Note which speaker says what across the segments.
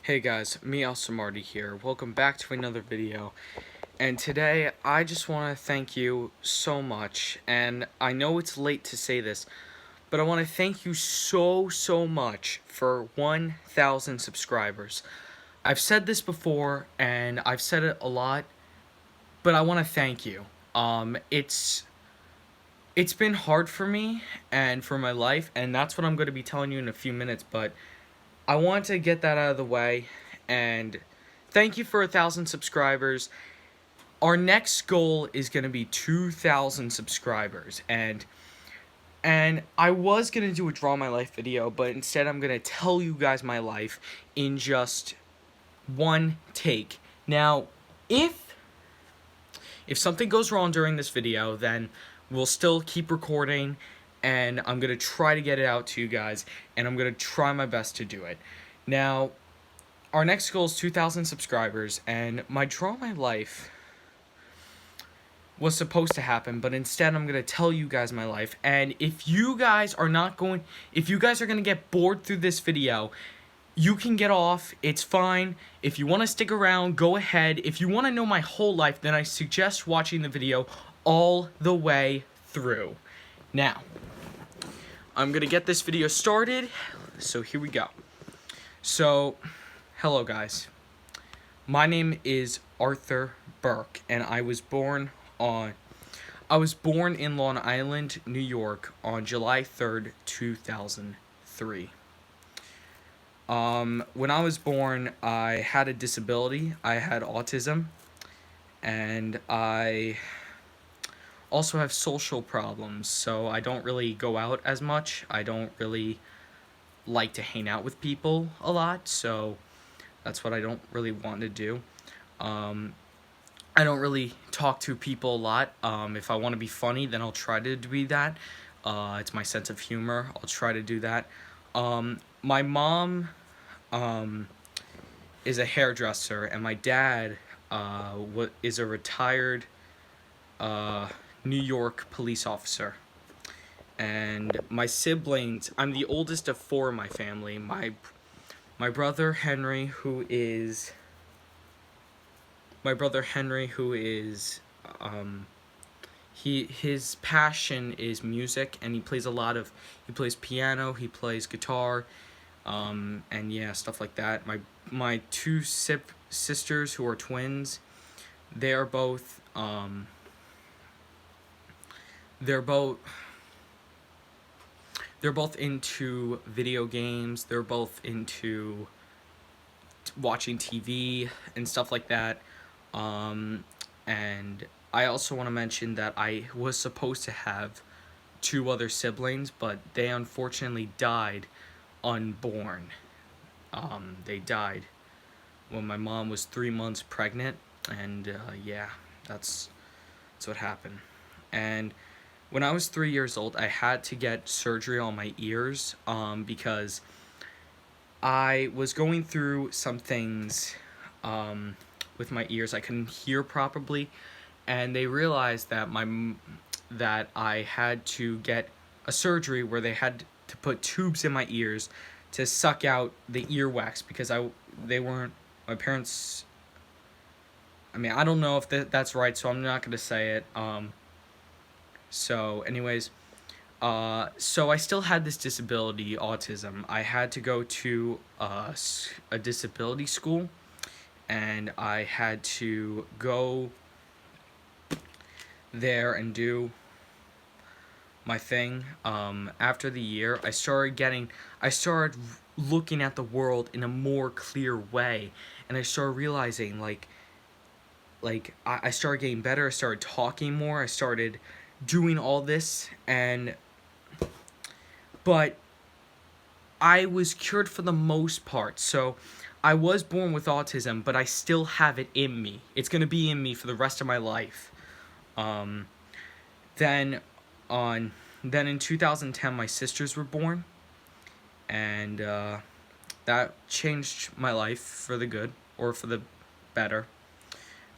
Speaker 1: Hey guys, me Marty here. Welcome back to another video. And today I just want to thank you so much. And I know it's late to say this, but I want to thank you so much for 1,000 subscribers. I've said this before and I've said it a lot, but I want to thank you. It's been hard for me and for my life, and that's what I'm going to be telling you in a few minutes, but I want to get that out of the way, and thank you for 1,000 subscribers. Our next goal is going to be 2,000 subscribers, and I was going to do a Draw My Life video, but instead I'm going to tell you guys my life in just one take. Now, if something goes wrong during this video, then we'll still keep recording, and I'm going to try to get it out to you guys, and I'm going to try my best to do it. Now, our next goal is 2,000 subscribers, and my Draw My Life was supposed to happen, but instead I'm going to tell you guys my life, and if you guys are going to get bored through this video, you can get off. It's fine. If you want to stick around, go ahead. If you want to know my whole life, then I suggest watching the video all the way through. Now, I'm going to get this video started, so here we go. So, hello guys. My name is Arthur Burke, and I was born in Long Island, New York on July 3rd, 2003. When I was born, I had a disability. I had autism, and I also have social problems, so I don't really go out as much. I don't really like to hang out with people a lot, so that's what I don't really want to do. I don't really talk to people a lot. If I want to be funny, then I'll try to be that. It's my sense of humor. I'll try to do that. My mom is a hairdresser, and my dad is a retired New York police officer. And my siblings, I'm the oldest of four in my family. My brother Henry, who is his passion is music, and he plays piano, he plays guitar, and yeah, stuff like that. My two sisters, who are twins, they're both into video games. They're both into watching TV and stuff like that. And I also want to mention that I was supposed to have two other siblings, but they unfortunately died unborn. They died when my mom was 3 months pregnant, and yeah, that's what happened. And when I was 3 years old, I had to get surgery on my ears, because I was going through some things with my ears. I couldn't hear properly, and they realized that I had to get a surgery where they had to put tubes in my ears to suck out the earwax, because my parents, I mean, I don't know if that's right, so I'm not going to say it. So anyways, so I still had this disability, autism. I had to go to a disability school, and I had to go there and do my thing. After the year, I started looking at the world in a more clear way, and I started realizing, I started getting better. I started talking more. I started doing all this, but I was cured for the most part. So I was born with autism, but I still have it in me. It's going to be in me for the rest of my life. Then in 2010, my sisters were born, and that changed my life for the good, or for the better.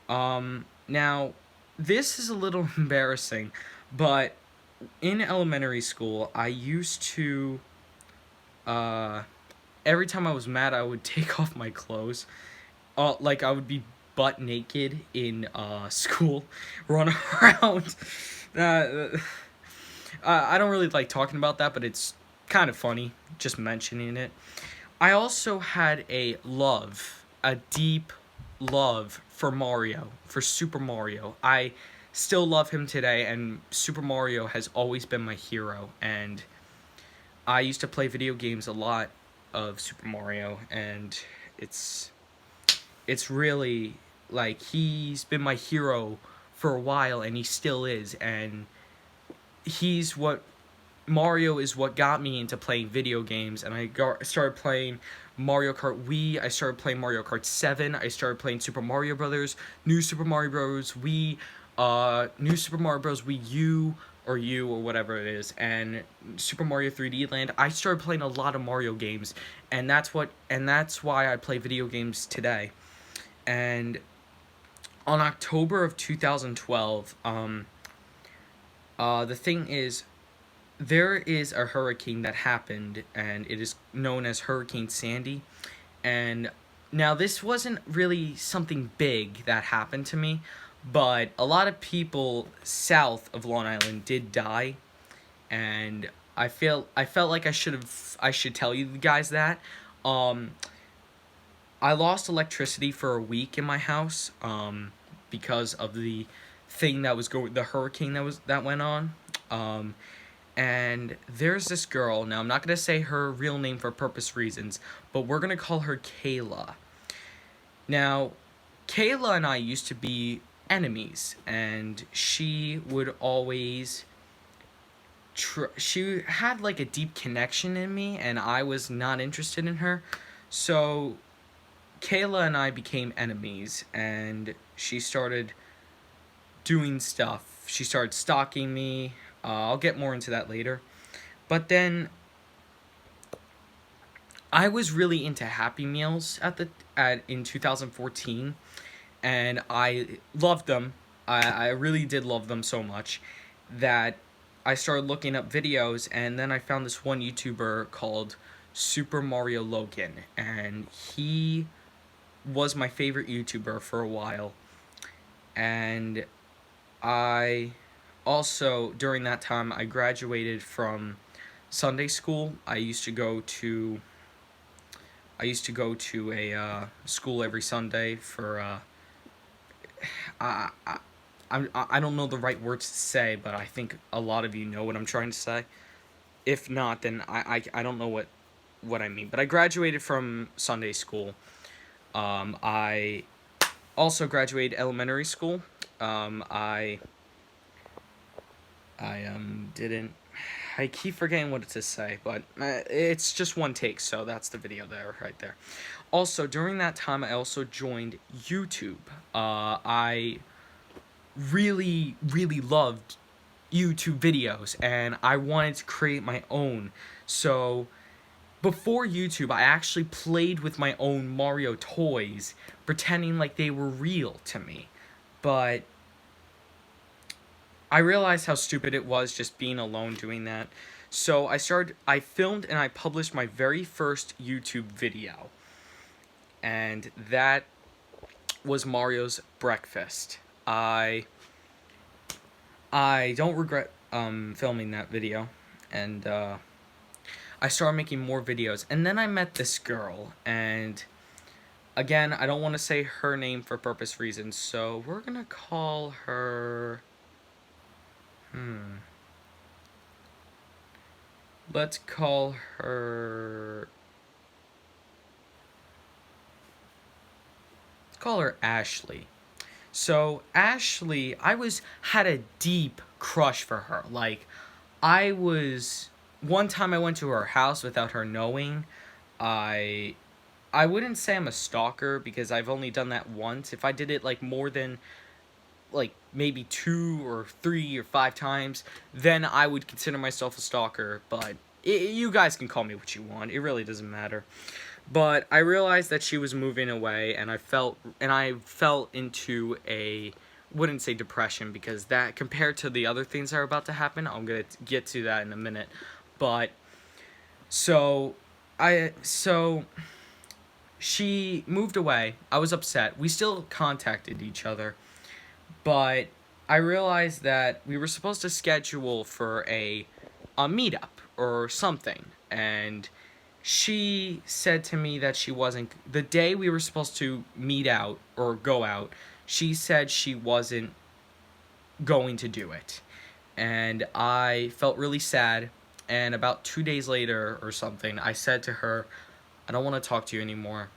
Speaker 1: Now, this is a little embarrassing, but in elementary school, I used to every time I was mad, I would take off my clothes. Like I would be butt naked in school, run around. Uh, I don't really like talking about that, but it's kind of funny just mentioning it. I also had a deep love for Mario, for Super Mario. I still love him today, and Super Mario has always been my hero. And I used to play video games a lot of Super Mario, and it's it's really like he's been my hero for a while, and he still is. And he's what Mario is what got me into playing video games, and I started playing Mario Kart Wii. I started playing Mario Kart 7. I started playing Super Mario Brothers, New Super Mario Bros. Wii, New Super Mario Bros. Wii U or U or whatever it is, and Super Mario 3D Land. I started playing a lot of Mario games, and that's why I play video games today. And on October of 2012, the thing is, there is a hurricane that happened, and it is known as Hurricane Sandy. And now this wasn't really something big that happened to me, but a lot of people south of Long Island did die, and I felt like I should tell you guys that. I lost electricity for a week in my house because of the hurricane that went on. And there's this girl. Now, I'm not going to say her real name for purpose reasons, but we're going to call her Kayla. Now, Kayla and I used to be enemies, and she would always she had like a deep connection in me, and I was not interested in her. So Kayla and I became enemies, and she started doing stuff. She started stalking me. I'll get more into that later. But then I was really into Happy Meals in 2014, and I loved them. I really did love them so much that I started looking up videos, and then I found this one YouTuber called Super Mario Logan, and he was my favorite YouTuber for a while. And I also, during that time, I graduated from Sunday school. I used to go to a school every Sunday for I don't know the right words to say, but I think a lot of you know what I'm trying to say. If not, then I don't know what I mean. But I graduated from Sunday school. I also graduated elementary school. Didn't. I keep forgetting what to say, but it's just one take, so that's the video there, right there. Also, during that time, I also joined YouTube. I really, really loved YouTube videos, and I wanted to create my own. So, before YouTube, I actually played with my own Mario toys, pretending like they were real to me. But I realized how stupid it was just being alone doing that. So I filmed and I published my very first YouTube video. And that was Mario's Breakfast. I don't regret filming that video. And I started making more videos. And then I met this girl, and again, I don't want to say her name for purpose reasons, so we're gonna call her let's call her Ashley. So Ashley, had a deep crush for her. Like, one time I went to her house without her knowing. I wouldn't say I'm a stalker because I've only done that once. If I did it like more than like maybe 2 or 3 or 5 times, then I would consider myself a stalker. But you guys can call me what you want. It really doesn't matter. But I realized that she was moving away, and I fell into wouldn't say depression, because that, compared to the other things that are about to happen, I'm going to get to that in a minute. But so So she moved away. I was upset. We still contacted each other, but I realized that we were supposed to schedule for a meetup or something, and she said to me that she wasn't, the day we were supposed to meet out or go out, she said she wasn't going to do it. And I felt really sad. And about 2 days later or something, I said to her, I don't want to talk to you anymore.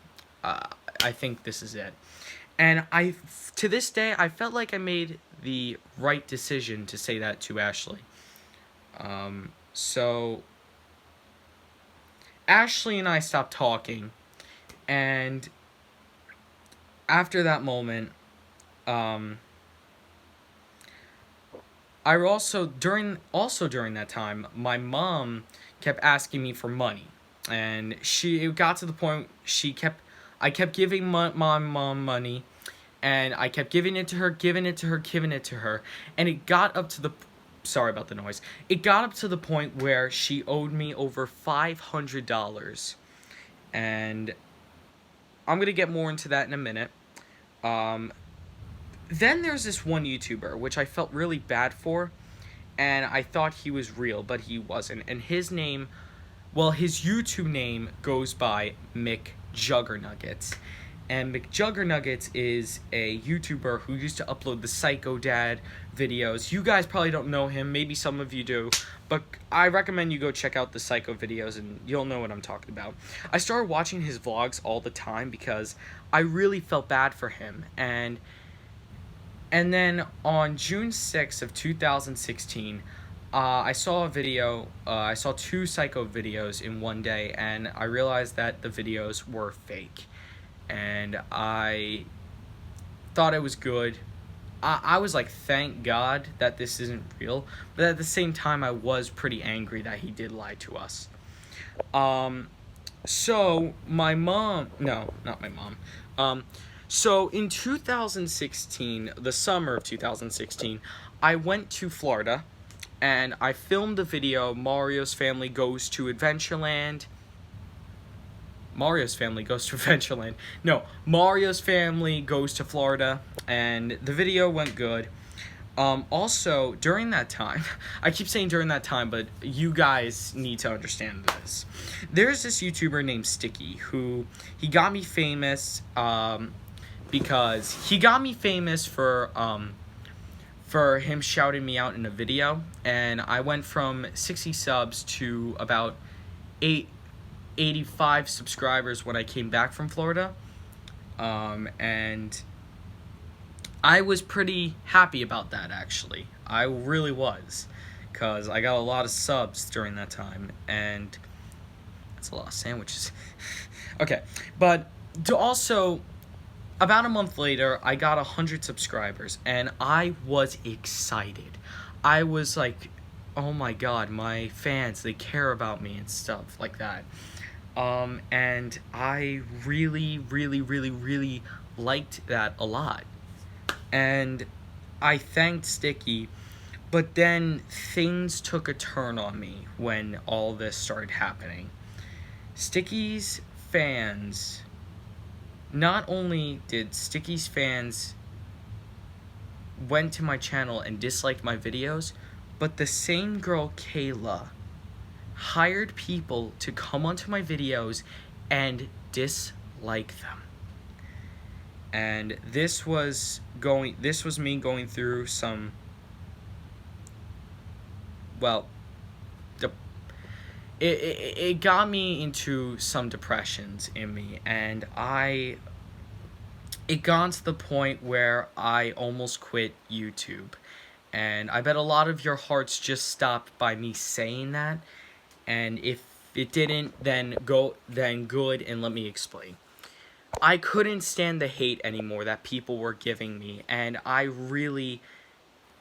Speaker 1: I think this is it. And to this day, I felt like I made the right decision to say that to Ashley. So Ashley and I stopped talking, and after that moment, I during that time, my mom kept asking me for money, and it got to the point I kept giving my mom money, and I kept giving it to her, and it got up to the, sorry about the noise, it got up to the point where she owed me over $500, and I'm gonna get more into that in a minute. Then there's this one YouTuber, which I felt really bad for, and I thought he was real, but he wasn't. And his YouTube name goes by McJuggernuggets. And McJuggernuggets is a YouTuber who used to upload the Psycho Dad videos. You guys probably don't know him, maybe some of you do, but I recommend you go check out the Psycho videos and you'll know what I'm talking about. I started watching his vlogs all the time because I really felt bad for him, and then on June 6th of 2016, I saw a video, I saw 2 Psycho videos in one day, and I realized that the videos were fake. And I thought it was good. I was like, thank God that this isn't real. But at the same time, I was pretty angry that he did lie to us. So my mom, no, not my mom. So in 2016, the summer of 2016, I went to Florida, and I filmed the video Mario's Family Goes to Adventureland. Mario's Family Goes to Adventureland. No, Mario's Family Goes to Florida, and the video went good. Also, during that time, I keep saying during that time, but you guys need to understand this. There's this YouTuber named Sticky who, he got me famous, because he got me famous for him shouting me out in a video, and I went from 60 subs to about 85 subscribers when I came back from Florida, and I was pretty happy about that, actually. I really was, because I got a lot of subs during that time, and that's a lot of sandwiches. Okay, but also, about a month later, I got 100 subscribers, and I was excited. I was like, oh my god, my fans, they care about me and stuff like that. And I really, really, really, really liked that a lot. And I thanked Sticky, but then things took a turn on me when all this started happening. Sticky's fans, not only did Sticky's fans went to my channel and disliked my videos, but the same girl, Kayla, hired people to come onto my videos and dislike them. And this was me going through some, well, it got me into some depressions in me, and it got to the point where I almost quit YouTube. And I bet a lot of your hearts just stopped by me saying that. And if it didn't, then good, and let me explain. I couldn't stand the hate anymore that people were giving me, and I really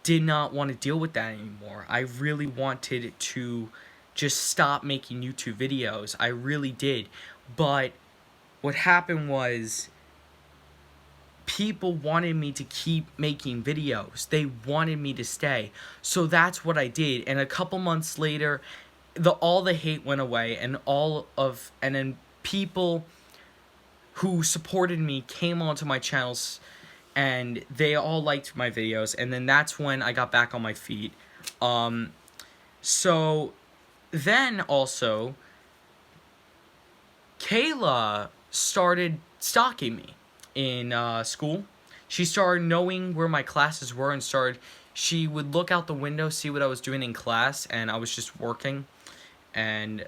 Speaker 1: did not want to deal with that anymore. I really wanted to just stop making YouTube videos. I really did. But what happened was, people wanted me to keep making videos. They wanted me to stay. So that's what I did. And a couple months later, all the hate went away, and then people who supported me came onto my channels, and they all liked my videos, and then that's when I got back on my feet. So then also, Kayla started stalking me in school. She started knowing where my classes were and she would look out the window, see what I was doing in class, and I was just working. And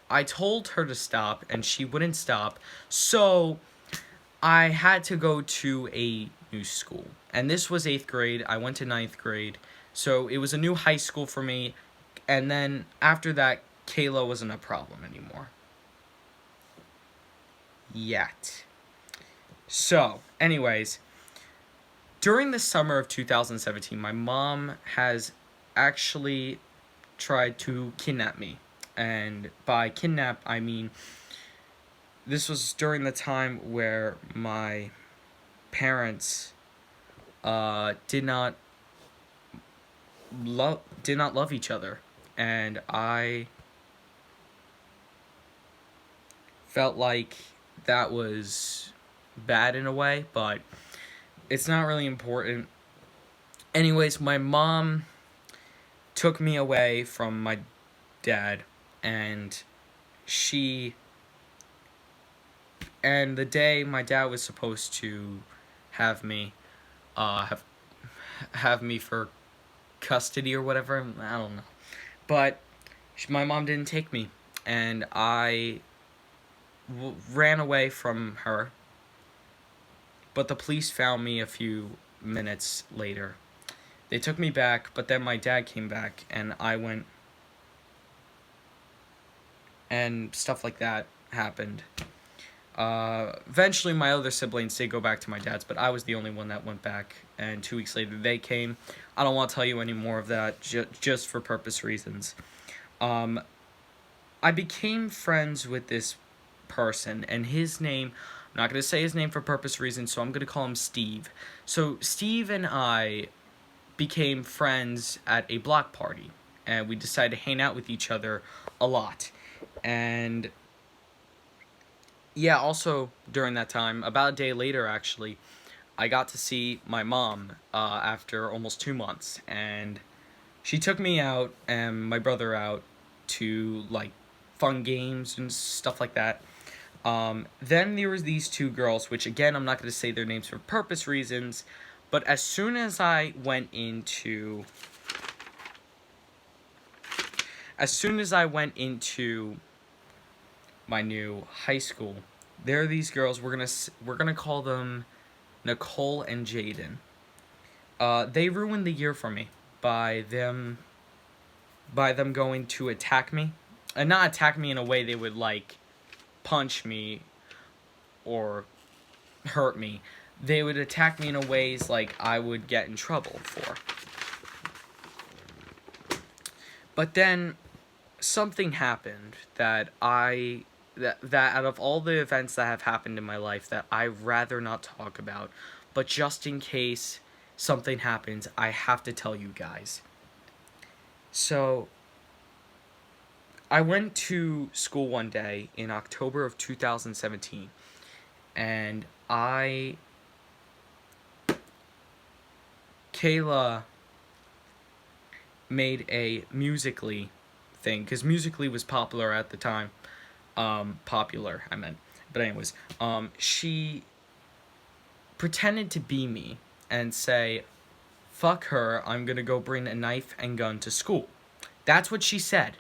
Speaker 1: I told her to stop, and she wouldn't stop. So I had to go to a new school. And this was 8th grade. I went to 9th grade. So it was a new high school for me. And then after that, Kayla wasn't a problem anymore. Yet. So, anyways, during the summer of 2017, my mom has actually tried to kidnap me. And by kidnap, I mean, this was during the time where my parents did not love each other, and I felt like that was bad in a way, but it's not really important. Anyways, my mom took me away from my dad, and the day my dad was supposed to have me have me for custody or whatever, I don't know, but my mom didn't take me, and I ran away from her, but the police found me a few minutes later. They took me back, but then my dad came back, and I went, and stuff like that happened. Eventually, my other siblings did go back to my dad's, but I was the only one that went back, and 2 weeks later, they came. I don't want to tell you any more of that, just for purpose reasons. I became friends with this person, and his name, I'm not going to say his name for purpose reasons, so I'm going to call him Steve. So Steve and I became friends at a block party, and we decided to hang out with each other a lot. And yeah, also during that time, about a day later actually, I got to see my mom after almost 2 months, and she took me out and my brother out to like fun games and stuff like that. Then there was these two girls, which again, I'm not going to say their names for purpose reasons, but as soon as I went into my new high school, there are these girls. We're gonna call them Nicole and Jaden. They ruined the year for me by them going to attack me, and not attack me in a way they would like punch me or hurt me. They would attack me in a ways like I would get in trouble for. But then something happened that out of all the events that have happened in my life that I'd rather not talk about, but just in case something happens, I have to tell you guys. So I went to school one day in October of 2017, and Kayla made a Musical.ly thing, because Musical.ly was popular at the time. But anyways, she pretended to be me and say, "Fuck her, I'm gonna go bring a knife and gun to school." That's what she said.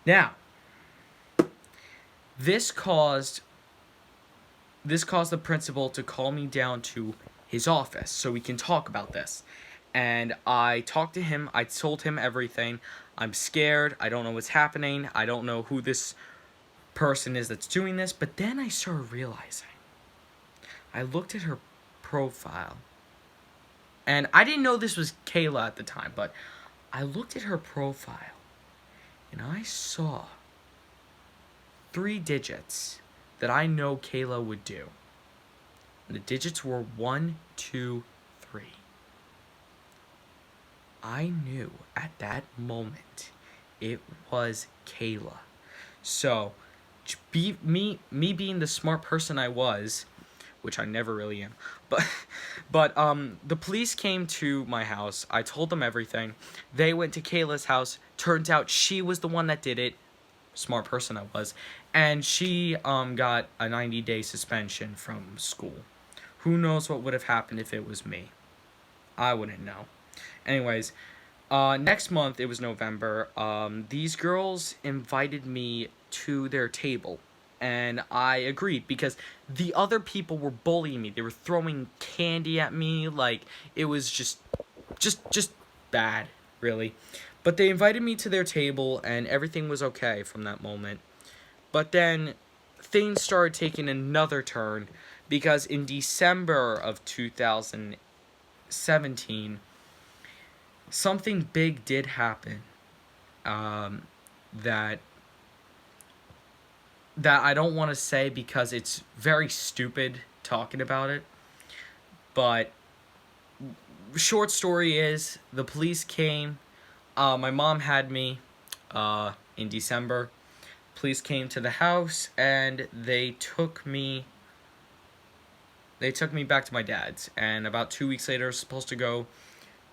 Speaker 1: Now, this caused the principal to call me down to his office so we can talk about this. And I talked to him. I told him everything. I'm scared. I don't know what's happening. I don't know who this person is that's doing this. But then I started realizing. I looked at her profile. And I didn't know this was Kayla at the time, but I looked at her profile, and I saw 3 digits that I know Kayla would do. And the digits were 1, 2, 3. I knew at that moment It was Kayla. So, me being the smart person I was, which I never really am, but the police came to my house. I told them everything. They went to Kayla's house. Turns out she was the one that did it. Smart person I was, and she got a 90-day suspension from school. Who knows what would have happened if it was me? I wouldn't know. Anyways, next month, it was November, these girls invited me to their table. And I agreed because the other people were bullying me. They were throwing candy at me. Like, it was just bad, really. But they invited me to their table, and everything was okay from that moment. But then, things started taking another turn, because in December of 2017, something big did happen, that I don't want to say because it's very stupid talking about it. But short story is, the police came. My mom had me in December. Police came to the house, and they took me back to my dad's. And about 2 weeks later, I was supposed to go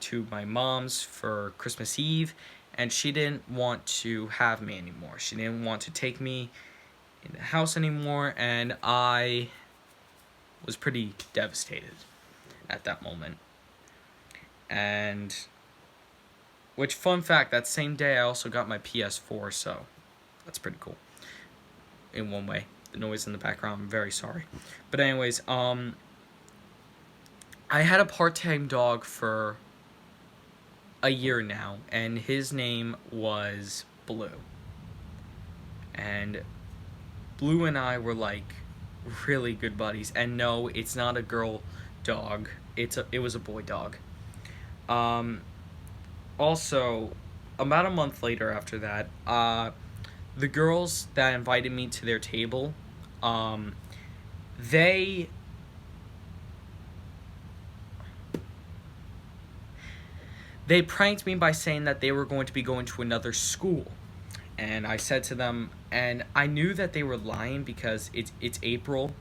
Speaker 1: to my mom's for Christmas Eve, and she didn't want to have me anymore. She didn't want to take me in the house anymore, and I was pretty devastated at that moment. And, which, fun fact, that same day I also got my PS4, so that's pretty cool in one way. The noise in the background, I'm very sorry. But anyways, I had a part-time dog for a year now, and his name was Blue. And Blue and I were like really good buddies. And no, it's not a girl dog. It was a boy dog. Also, about a month later after that, the girls that invited me to their table, they pranked me by saying that they were going to be going to another school. And I said to them, and I knew that they were lying because it's April.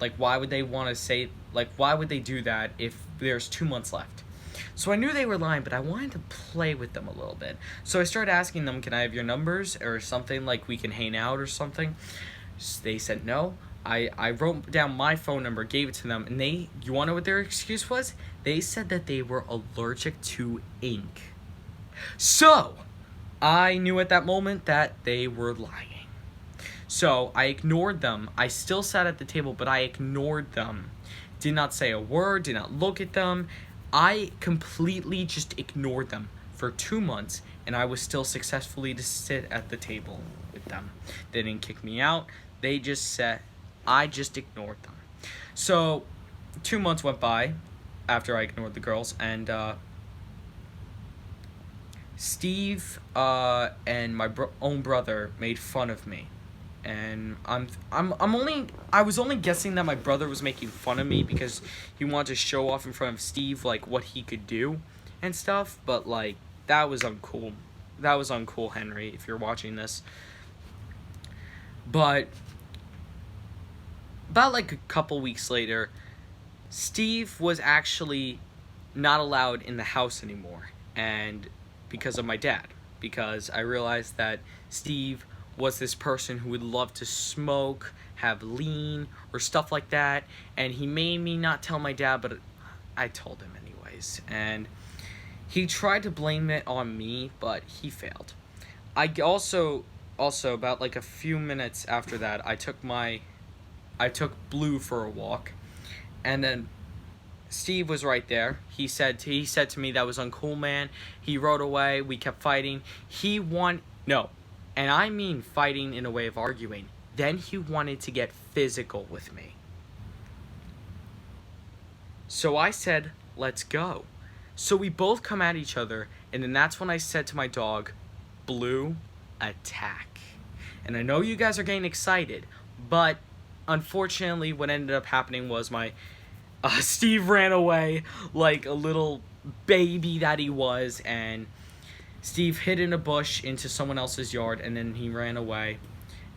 Speaker 1: Like, why would they want to say, like, why would they do that if there's 2 months left? So I knew they were lying, but I wanted to play with them a little bit. So I started asking them, can I have your numbers or something, like we can hang out or something? They said no. I wrote down my phone number, gave it to them, and you want to know what their excuse was? They said that they were allergic to ink. So, I knew at that moment that they were lying. So, I ignored them. I still sat at the table, but I ignored them. Did not say a word, did not look at them. I completely just ignored them for 2 months, and I was still successfully to sit at the table with them. They didn't kick me out. They just said, I just ignored them. So, 2 months went by after I ignored the girls, and Steve and my own brother made fun of me. And I was only guessing that my brother was making fun of me because he wanted to show off in front of Steve, like, what he could do and stuff. But, like, that was uncool. That was uncool, Henry, if you're watching this. But about, like, a couple weeks later, Steve was actually not allowed in the house anymore. And because of my dad. Because I realized that Steve was this person who would love to smoke, have lean, or stuff like that. And he made me not tell my dad, but I told him anyways. And he tried to blame it on me, but he failed. I also about like a few minutes after that, I took Blue for a walk. And then Steve was right there. He said to me, that was uncool, man. He rode away. We kept fighting. No. And I mean fighting in a way of arguing. Then he wanted to get physical with me. So I said, let's go. So we both come at each other, and then that's when I said to my dog, Blue, attack. And I know you guys are getting excited, but unfortunately what ended up happening was my Steve ran away like a little baby that he was, and Steve hid in a bush into someone else's yard, and then he ran away.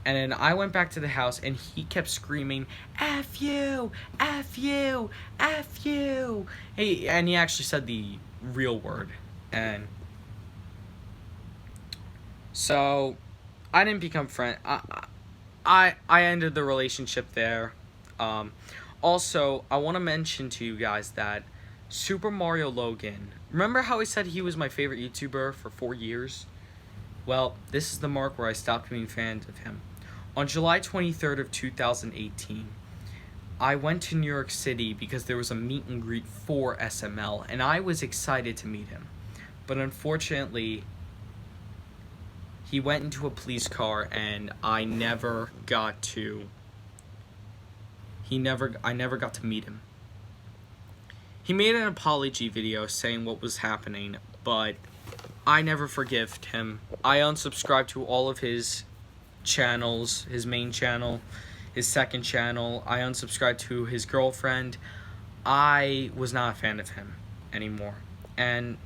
Speaker 1: And then I went back to the house, and he kept screaming, "F you! F you! F you!" And he actually said the real word. And so I didn't become friend. I ended the relationship there. Um, Also, I want to mention to you guys that Super Mario Logan. Remember how I said he was my favorite YouTuber for 4 years? Well, this is the mark where I stopped being fans of him. On July 23rd of 2018, I went to New York City because there was a meet and greet for SML, and I was excited to meet him. But unfortunately, he went into a police car, and I never got to meet him. He made an apology video saying what was happening, but I never forgave him. I unsubscribed to all of his channels, his main channel, his second channel. I unsubscribed to his girlfriend. I was not a fan of him anymore. And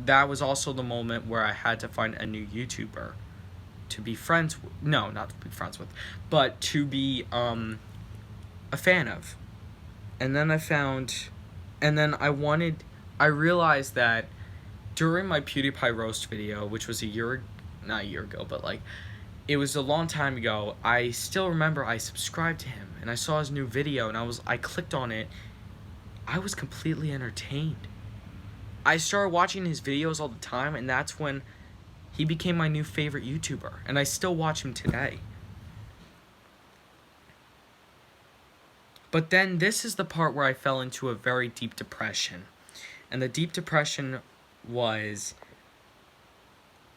Speaker 1: that was also the moment where I had to find a new YouTuber to be friends with. No, not to be friends with, but to be a fan of. And then I realized that during my PewDiePie roast video, which was not a year ago, but like, it was a long time ago, I still remember I subscribed to him, and I saw his new video, and I clicked on it. I was completely entertained. I started watching his videos all the time, and that's when he became my new favorite YouTuber, and I still watch him today. But then this is the part where I fell into a very deep depression. And the deep depression was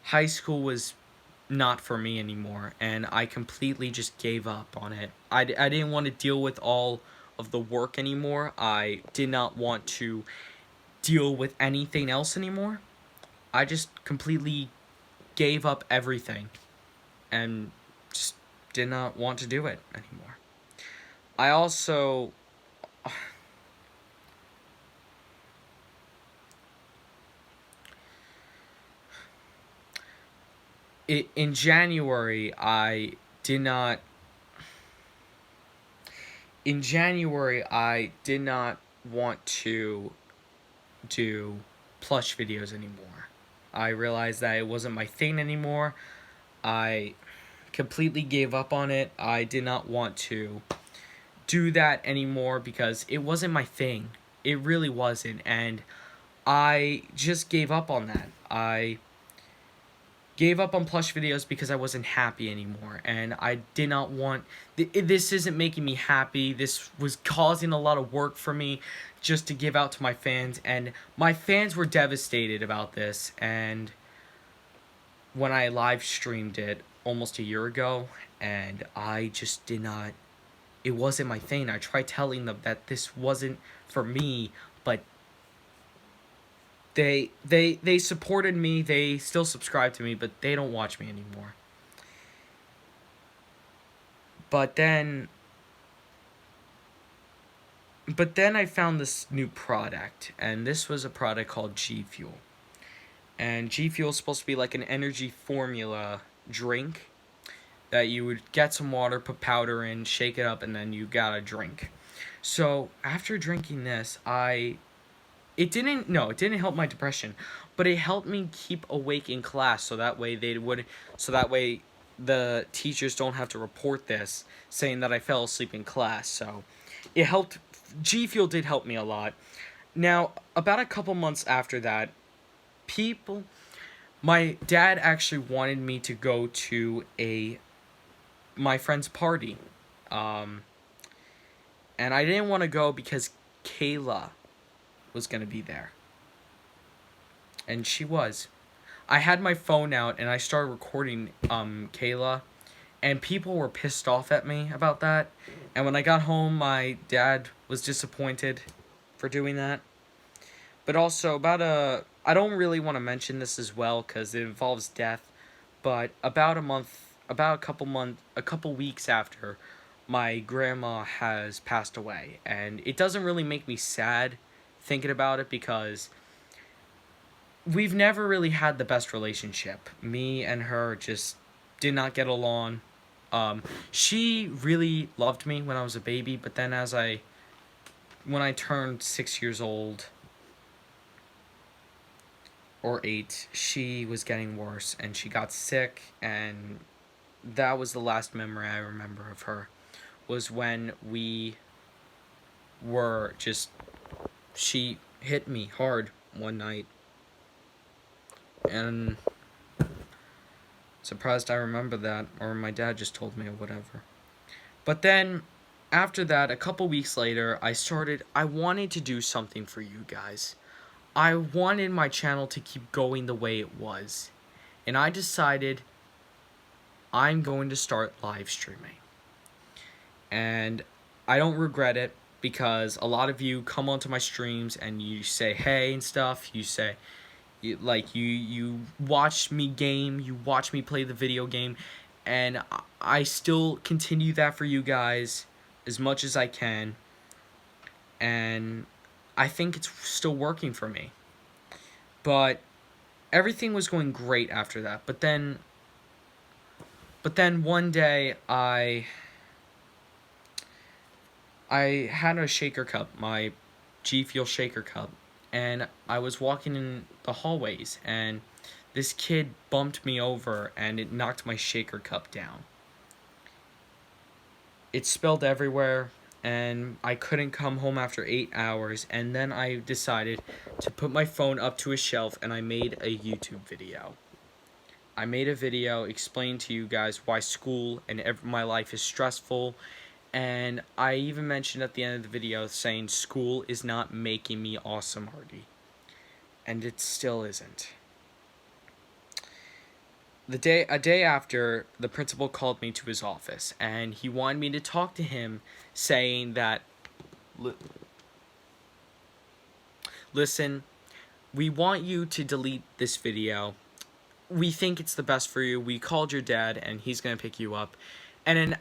Speaker 1: high school was not for me anymore, and I completely just gave up on it. I didn't want to deal with all of the work anymore. I did not want to deal with anything else anymore. I just completely gave up everything and just did not want to do it anymore. I also in January I did not want to do plush videos anymore. I realized that it wasn't my thing anymore. I completely gave up on it. I did not want to do that anymore because it wasn't my thing. It really wasn't, and I just gave up on that. I gave up on plush videos because I wasn't happy anymore, and I did not want this isn't making me happy. This was causing a lot of work for me just to give out to my fans, and my fans were devastated about this. And when I live streamed it almost a year ago, and I just did not, it wasn't my thing. I tried telling them that this wasn't for me, but they supported me. They still subscribe to me, but they don't watch me anymore. But then I found this new product, and this was a product called G Fuel. And G Fuel is supposed to be like an energy formula drink that you would get some water, put powder in, shake it up, and then you got a drink. So after drinking this, it didn't help my depression, but it helped me keep awake in class, so that way the teachers don't have to report this saying that I fell asleep in class. So it helped. G Fuel did help me a lot. Now, about a couple months after that, my dad actually wanted me to go to my friend's party. And I didn't want to go because Kayla was going to be there. And she was. I had my phone out and I started recording Kayla, and people were pissed off at me about that. And when I got home, my dad was disappointed for doing that. But also I don't really want to mention this as well because it involves death, but a couple weeks after, my grandma has passed away, and it doesn't really make me sad thinking about it because we've never really had the best relationship. Me and her just did not get along. She really loved me when I was a baby, but then when I turned 6 years old or 8, she was getting worse and she got sick, and that was the last memory I remember of her, was when she hit me hard one night, and surprised I remember that, or my dad just told me or whatever. But then, after that, a couple weeks later, I wanted to do something for you guys. I wanted my channel to keep going the way it was. And I decided I'm going to start live streaming. And I don't regret it, because a lot of you come onto my streams and you say hey and stuff. You say, you watch me game, you watch me play the video game, and I still continue that for you guys as much as I can, and I think it's still working for me. But everything was going great after that. But then one day I had a shaker cup, my G Fuel shaker cup, and I was walking in the hallways, and this kid bumped me over, and it knocked my shaker cup down. It spilled everywhere, and I couldn't come home after 8 hours, and then I decided to put my phone up to a shelf, and I made a YouTube video. I made a video explaining to you guys why school and my life is stressful, and I even mentioned at the end of the video saying school is not making me awesome, Hardy. And it still isn't. A day after, the principal called me to his office, and he wanted me to talk to him, saying that, listen, we want you to delete this video. We think it's the best for you. We called your dad, and he's going to pick you up. And then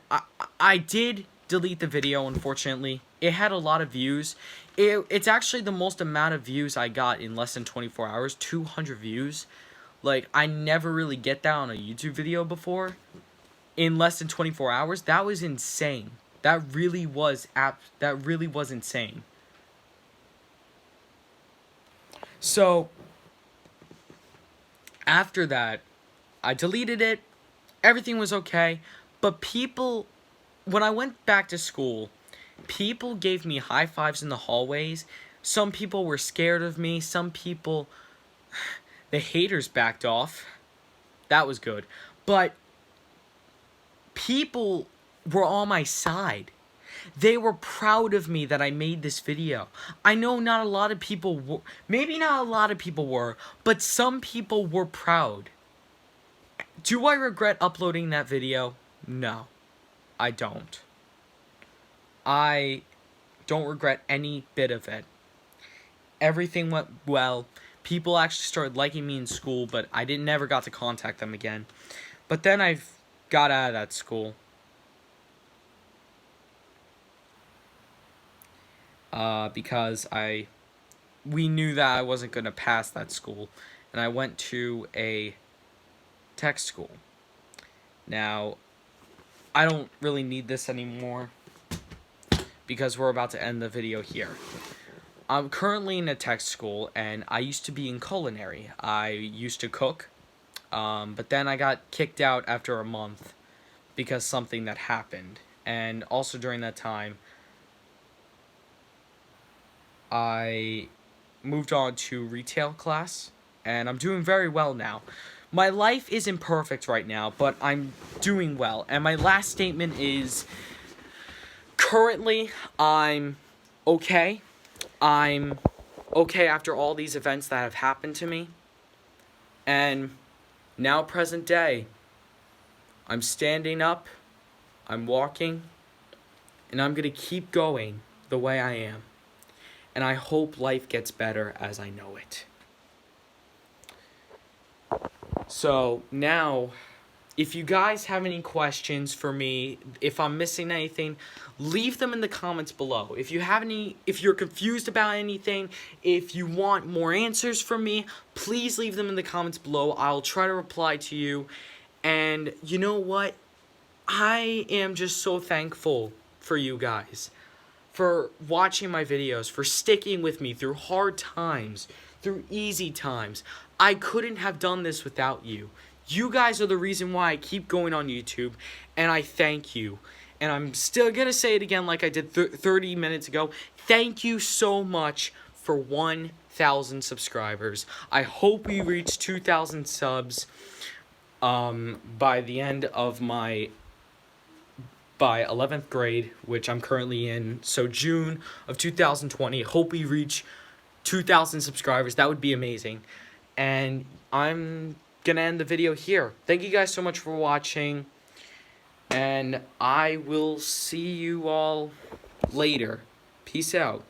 Speaker 1: I did delete the video, unfortunately. It had a lot of views. It's actually the most amount of views I got in less than 24 hours, 200 views. Like, I never really get that on a YouTube video before. In less than 24 hours, that was insane. That really was insane. So, after that, I deleted it. Everything was okay. But people, when I went back to school, people gave me high fives in the hallways. Some people were scared of me. Some people, the haters backed off. That was good. But people were on my side. They were proud of me that I made this video. I know not a lot of people were, maybe not a lot of people were, but some people were proud. Do I regret uploading that video? No, I don't. I don't regret any bit of it. Everything went well. People actually started liking me in school, but I never got to contact them again. But then I got out of that school. Because we knew that I wasn't going to pass that school, and I went to a tech school. Now, I don't really need this anymore, because we're about to end the video here. I'm currently in a tech school, and I used to be in culinary. I used to cook, but then I got kicked out after a month because something that happened. And also during that time, I moved on to retail class, and I'm doing very well now. My life isn't perfect right now, but I'm doing well. And my last statement is, currently, I'm okay. I'm okay after all these events that have happened to me. And now, present day, I'm standing up, I'm walking, and I'm going to keep going the way I am. And I hope life gets better as I know it. So now, if you guys have any questions for me, if I'm missing anything, leave them in the comments below. If you're confused about anything, if you want more answers from me, please leave them in the comments below. I'll try to reply to you. And you know what? I am just so thankful for you guys, for watching my videos, for sticking with me through hard times, through easy times. I couldn't have done this without you. You guys are the reason why I keep going on YouTube, and I thank you. And I'm still going to say it again like I did 30 minutes ago. Thank you so much for 1,000 subscribers. I hope we reach 2,000 subs by the end of by 11th grade, which I'm currently in. So June of 2020. Hope we reach 2,000 subscribers. That would be amazing. And I'm gonna end the video here. Thank you guys so much for watching, and I will see you all later. Peace out.